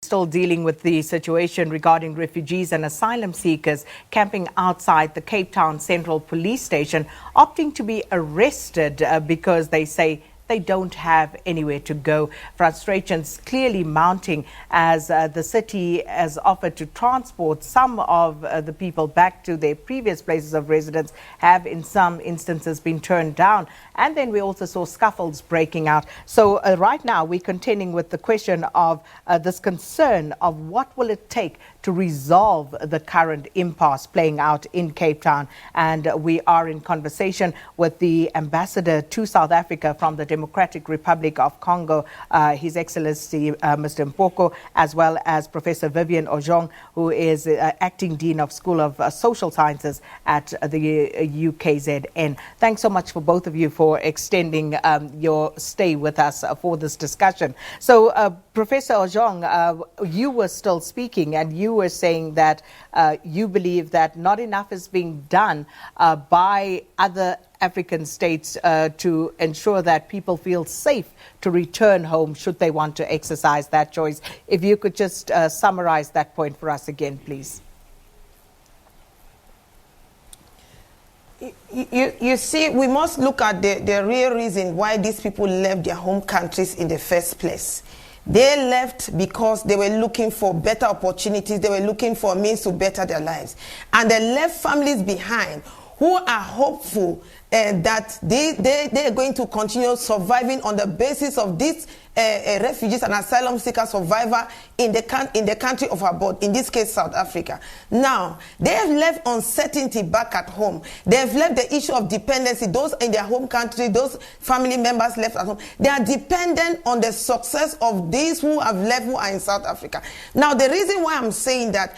Still dealing with the situation regarding refugees and asylum seekers camping outside the Cape Town Central Police Station, opting to be arrested because they say they don't have anywhere to go. Frustrations clearly mounting as the city has offered to transport some of the people back to their previous places of residence, have in some instances been turned down. And then we also saw scuffles breaking out. So right now we're contending with the question of this concern of what will it take to resolve the current impasse playing out in Cape Town. And we are in conversation with the ambassador to South Africa from the Democratic Republic of Congo, His Excellency Mr. Mpoko, as well as Professor Vivian Ojong, who is Acting Dean of School of Social Sciences at the UKZN. Thanks so much for both of you for extending your stay with us for this discussion. So, Professor Ojong, you were still speaking and you were saying that you believe that not enough is being done by other African states to ensure that people feel safe to return home should they want to exercise that choice. If you could just summarize that point for us again, please. You see, we must look at the real reason why these people left their home countries in the first place. They left because they were looking for better opportunities. They were looking for means to better their lives. And they left families behind who are hopeful that they are going to continue surviving on the basis of these refugees and asylum seeker survivor in the country of abode, in this case South Africa. Now, they have left uncertainty back at home. They have left the issue of dependency. Those in their home country, those family members left at home, they are dependent on the success of these who have left, who are in South Africa. Now, the reason why I'm saying that,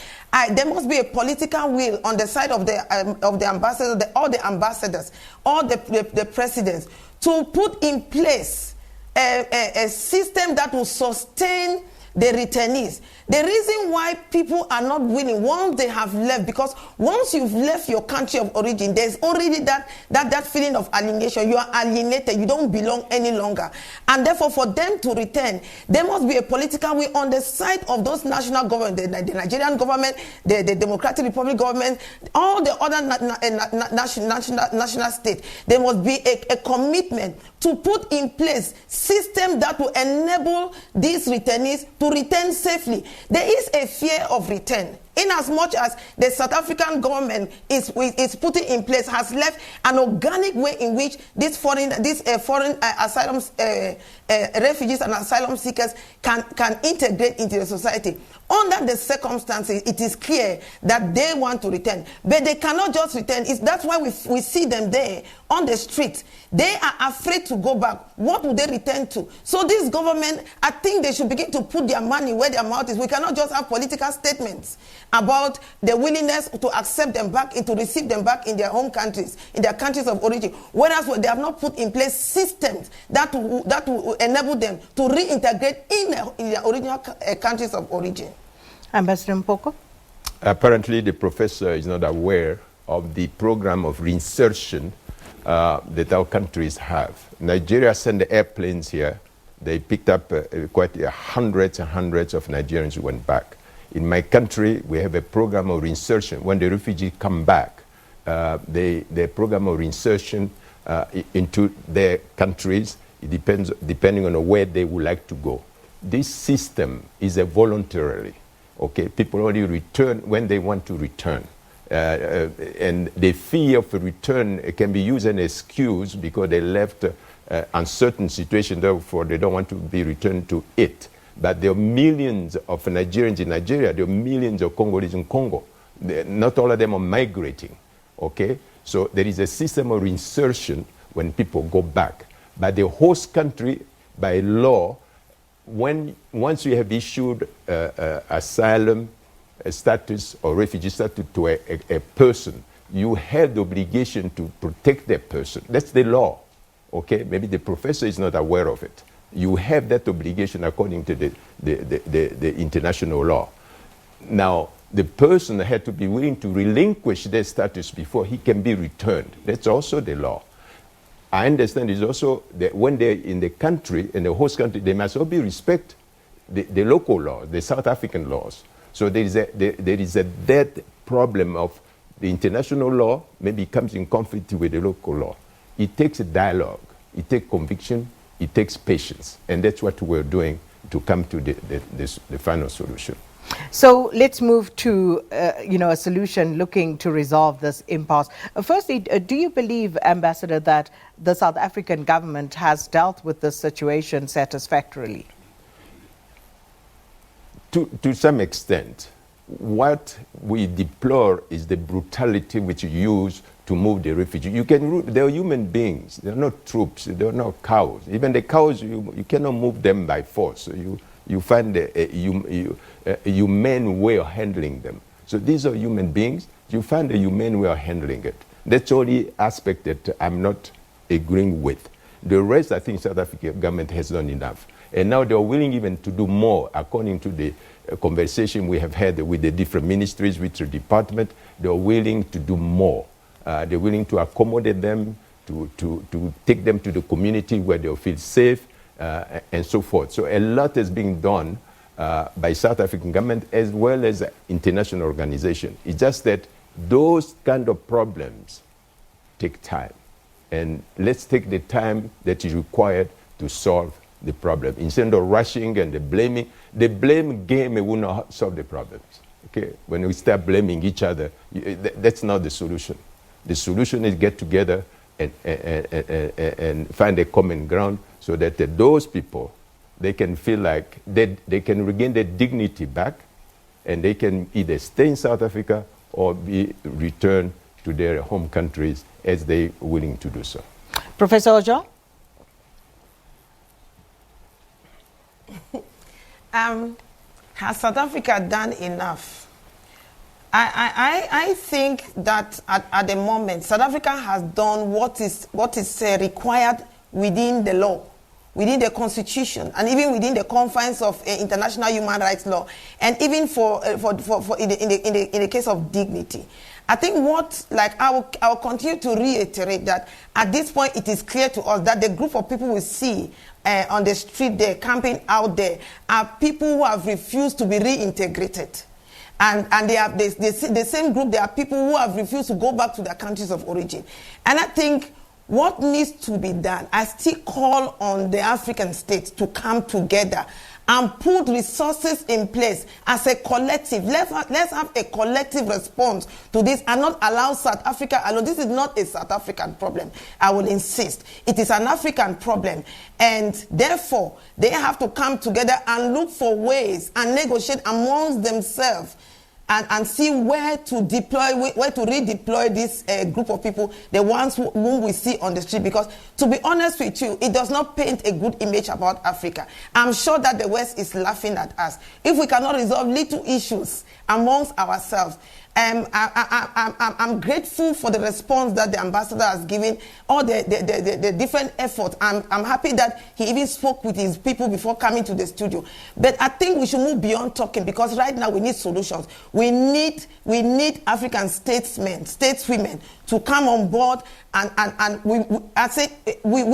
there must be a political will on the side of the ambassadors, all the ambassadors, all the presidents, to put in place a system that will sustain the returnees. The reason why people are not willing once they have left, because once you've left your country of origin, there's already that feeling of alienation. You are alienated. You don't belong any longer. And therefore, for them to return, there must be a political will on the side of those national government, the Nigerian government, the Democratic Republic government, all the other national states. There must be a commitment to put in place system that will enable these returnees to return safely. There is a fear of return, inasmuch as the South African government is putting in place, has left an organic way in which these foreign asylum refugees and asylum seekers can integrate into the society. Under the circumstances, it is clear that they want to return, but they cannot just return. That's why we see them there on the street. They are afraid to go back. What would they return to? So this government, I think they should begin to put their money where their mouth is. We cannot just have political statements about the willingness to accept them back and to receive them back in their home countries, in their countries of origin, whereas they have not put in place systems that will enable them to reintegrate in their original countries of origin. Ambassador Mpoko? Apparently, the professor is not aware of the program of reinsertion that our countries have. Nigeria sent airplanes here. They picked up quite hundreds and hundreds of Nigerians who went back. In my country, we have a program of reinsertion. When the refugees come back, the program of reinsertion into their countries, it depends depending on where they would like to go. This system is a voluntarily. Okay, people only return when they want to return. And the fear of return can be used as an excuse because they left uncertain situation, therefore they don't want to be returned to it. But there are millions of Nigerians in Nigeria, there are millions of Congolese in Congo. Not all of them are migrating, okay? So there is a system of reinsertion when people go back. But the host country, by law, once you have issued asylum status or refugee status to a person, you have the obligation to protect that person. That's the law, okay? Maybe the professor is not aware of it. You have that obligation according to the international law. Now, the person had to be willing to relinquish their status before he can be returned. That's also the law. I understand is also that when they're in the country, in the host country, they must all be respect the local laws, the South African laws. So there is a dead problem of the international law maybe comes in conflict with the local law. It takes a dialogue, it takes conviction, it takes patience, and that's what we're doing to come to the final solution. So let's move to a solution looking to resolve this impasse. Firstly, do you believe, Ambassador, that the South African government has dealt with this situation satisfactorily? To some extent. What we deplore is the brutality which you use to move the refugees. They're human beings. They're not troops. They're not cows. Even the cows, you cannot move them by force. So you find a humane way of handling them. So these are human beings. You find a humane way of handling it. That's the only aspect that I'm not agreeing with. The rest, I think South African government has done enough. And now they're willing even to do more, according to the conversation we have had with the different ministries, with the department. They're willing to do more. They're willing to accommodate them, to take them to the community where they'll feel safe, and so forth. So a lot is being done by South African government as well as international organization. It's just that those kind of problems take time. And let's take the time that is required to solve the problem. Instead of rushing and the blame game will not solve the problems. Okay? When we start blaming each other, that's not the solution. The solution is get together and find a common ground so that those people, they can feel like they can regain their dignity back, and they can either stay in South Africa or be returned to their home countries as they're willing to do so. Professor Ojo? Has South Africa done enough? I think that at the moment, South Africa has done what is required within the law, within the constitution, and even within the confines of international human rights law, and even in the case of dignity. I think I will continue to reiterate that at this point it is clear to us that the group of people we see on the street there, camping out there, are people who have refused to be reintegrated. And they are the same group, there are people who have refused to go back to their countries of origin. And I think what needs to be done, I still call on the African states to come together and put resources in place as a collective. Let's have a collective response to this and not allow South Africa alone. This is not a South African problem, I will insist. It is an African problem. And therefore, they have to come together and look for ways and negotiate amongst themselves and see where to redeploy this group of people, the ones whom we see on the street. Because to be honest with you, it does not paint a good image about Africa. I'm sure that the West is laughing at us if we cannot resolve little issues amongst ourselves. I'm grateful for the response that the ambassador has given, all the different efforts. I'm happy that he even spoke with his people before coming to the studio. But I think we should move beyond talking, because right now we need solutions. We need African stateswomen to come on board, and we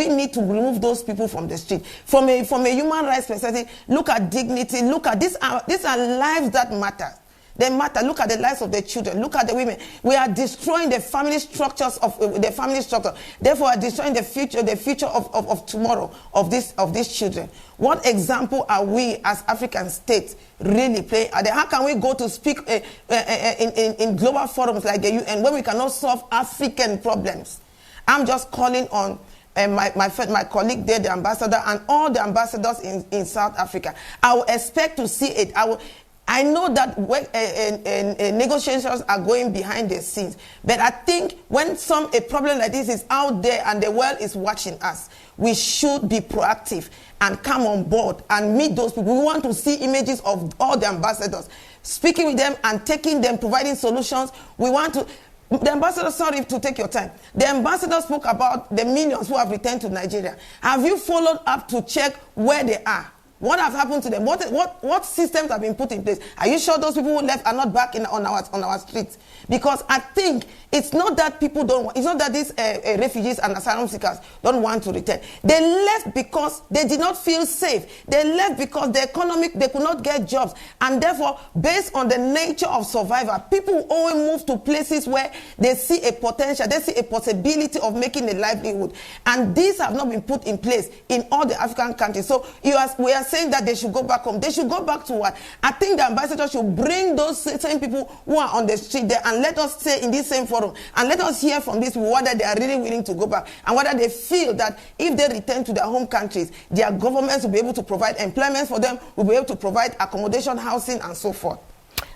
need to remove those people from the street. From a human rights perspective, look at dignity. Look at these are lives that matter. They matter. Look at the lives of the children. Look at the women. We are destroying the family structures of the family structure. Therefore, we are destroying the future of tomorrow of these children. What example are we as African states really playing? How can we go to speak in global forums like the UN when we cannot solve African problems? I'm just calling on my colleague there, the ambassador, and all the ambassadors in South Africa. I will expect to see it. I know that when negotiations are going behind the scenes, but I think when a problem like this is out there and the world is watching us, we should be proactive and come on board and meet those people. We want to see images of all the ambassadors, speaking with them and taking them, providing solutions. The ambassador, sorry to take your time. The ambassador spoke about the millions who have returned to Nigeria. Have you followed up to check where they are? What have happened to them? What systems have been put in place? Are you sure those people who left are not back on our streets? Because I think it's not that people don't want, it's not that these refugees and asylum seekers don't want to return. They left because they did not feel safe. They left because they could not get jobs. And therefore, based on the nature of survival, people always move to places where they see a potential, they see a possibility of making a livelihood. And these have not been put in place in all the African countries. So we are saying that they should go back home. They should go back to what? I think the ambassador should bring those same people who are on the street there and let us stay in this same forum and let us hear from these people whether they are really willing to go back and whether they feel that if they return to their home countries, their governments will be able to provide employment for them, will be able to provide accommodation, housing, and so forth.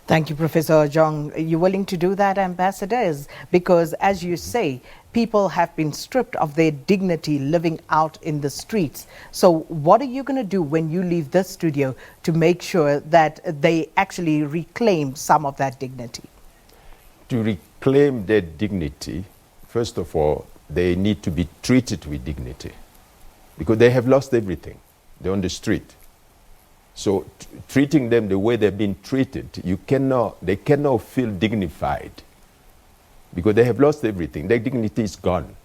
Thank you, Professor Ojong. Are you willing to do that, ambassadors? Because, as you say, people have been stripped of their dignity living out in the streets. So what are you going to do when you leave this studio to make sure that they actually reclaim some of that dignity? To reclaim their dignity, first of all, they need to be treated with dignity because they have lost everything. They're on the street. So treating them the way they've been treated, they cannot feel dignified because they have lost everything. Their dignity is gone.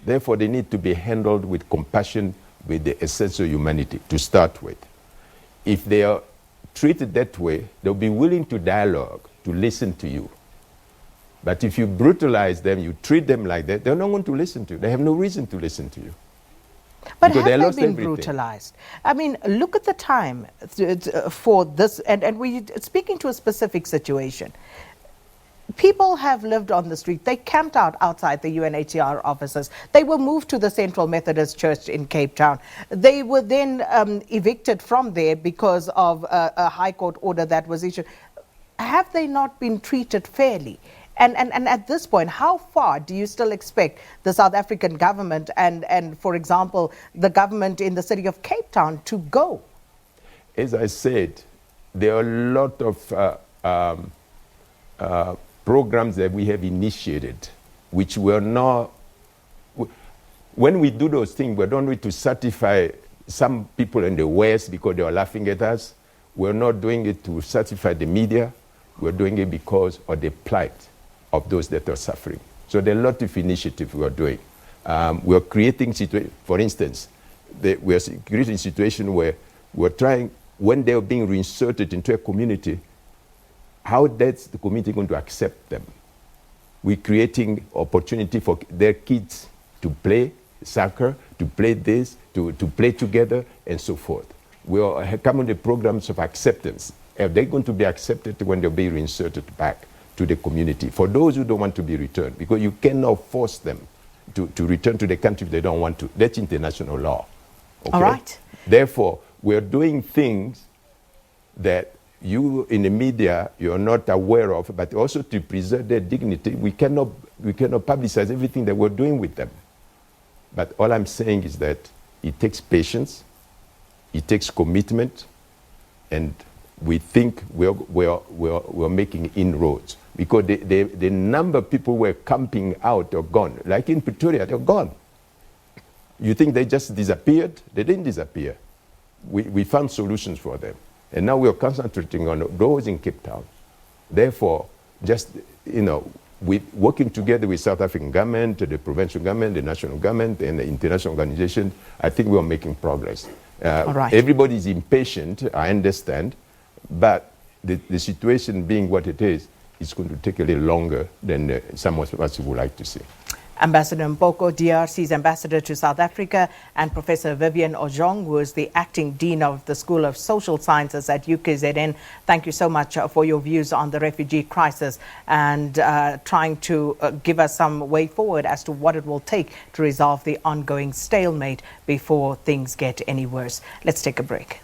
Therefore, they need to be handled with compassion, with the essence of humanity to start with. If they are treated that way, they'll be willing to dialogue, to listen to you. But if you brutalize them, you treat them like that, they're not going to listen to you. They have no reason to listen to you. But have they been brutalized? I mean, look at the time for this, and we're speaking to a specific situation. People have lived on the street. They camped out outside the UNHCR offices. They were moved to the Central Methodist Church in Cape Town. They were then evicted from there because of a High Court order that was issued. Have they not been treated fairly? And at this point, how far do you still expect the South African government and, for example, the government in the city of Cape Town to go? As I said, there are a lot of programs that we have initiated, which were not... When we do those things, we don't need to certify some people in the West because they are laughing at us. We're not doing it to certify the media. We're doing it because of the plight of those that are suffering. So there are a lot of initiatives we are doing. We are creating situations, for instance, we are creating a situation where we're trying, when they are being reinserted into a community, how that's the community going to accept them? We're creating opportunity for their kids to play soccer, to play this, to play together, and so forth. We are coming to programs of acceptance. Are they going to be accepted when they'll be reinserted back to the community? For those who don't want to be returned, because you cannot force them to return to the country if they don't want to. That's international law. Okay? All right. Therefore, we're doing things that you in the media, you're not aware of, but also to preserve their dignity. We cannot publicize everything that we're doing with them. But all I'm saying is that it takes patience, it takes commitment, and we think we're making inroads. Because the number of people who were camping out are gone. Like in Pretoria, they're gone. You think they just disappeared? They didn't disappear. We found solutions for them. And now we're concentrating on those in Cape Town. Therefore, just, working together with South African government, the provincial government, the national government, and the international organization, I think we're making progress. All right. Everybody is impatient, I understand, but the situation being what it is, it's going to take a little longer than some of us would like to see. Ambassador Mpoko, DRC's ambassador to South Africa, and Professor Vivian Ojong, who is the acting dean of the School of Social Sciences at UKZN. Thank you so much for your views on the refugee crisis and trying to give us some way forward as to what it will take to resolve the ongoing stalemate before things get any worse. Let's take a break.